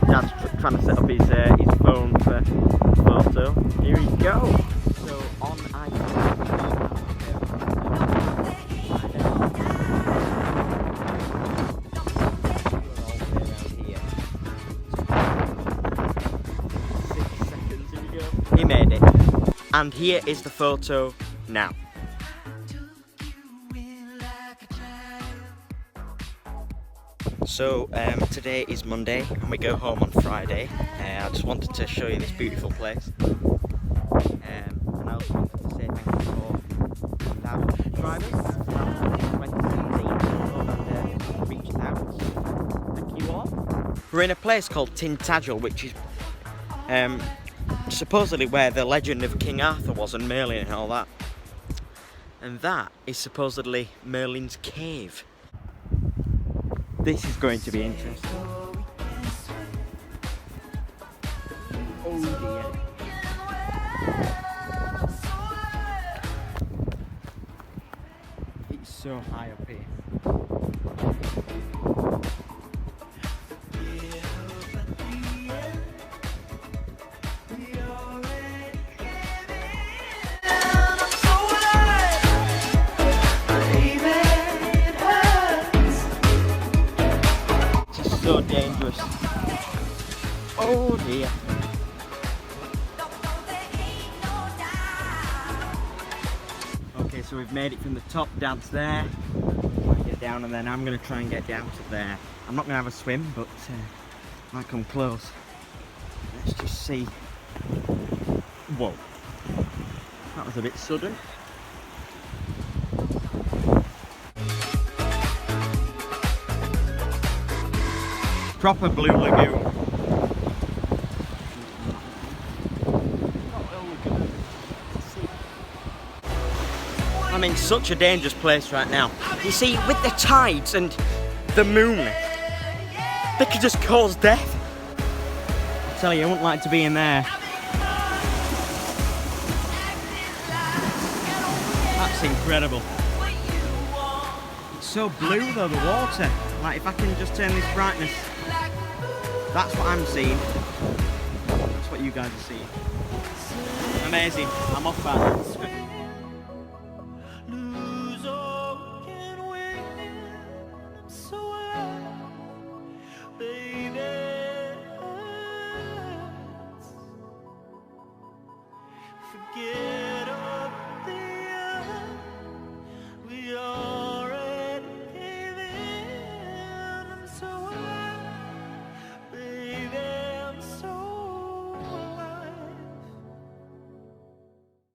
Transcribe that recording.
Dad's trying to set up his phone for photo. Here we go. So on he made it. And here is the photo now. So today is Monday and we go home on Friday. I just wanted to show you this beautiful place. And I also wanted to say thank you for 1,000 subscribers. 2017 and reached out. Thank you all. We're in a place called Tintagel, which is supposedly where the legend of King Arthur was and Merlin and all that. And that is supposedly Merlin's cave. This is going to be interesting. Oh dear. It's so high up here. So dangerous. Oh dear. Okay, so we've made it from the top. Dad's there. Get down, and then I'm going to try and get down to there. I'm not going to have a swim, but I might come close. Let's just see. Whoa. That was a bit sudden. Proper blue lagoon. I'm in such a dangerous place right now. You see, with the tides and the moon, they could just cause death. I tell you, I wouldn't like to be in there. That's incredible. It's so blue though, the water. Like if I can just turn this brightness. That's what I'm seeing. That's what you guys are seeing. Amazing. I'm off back. Forget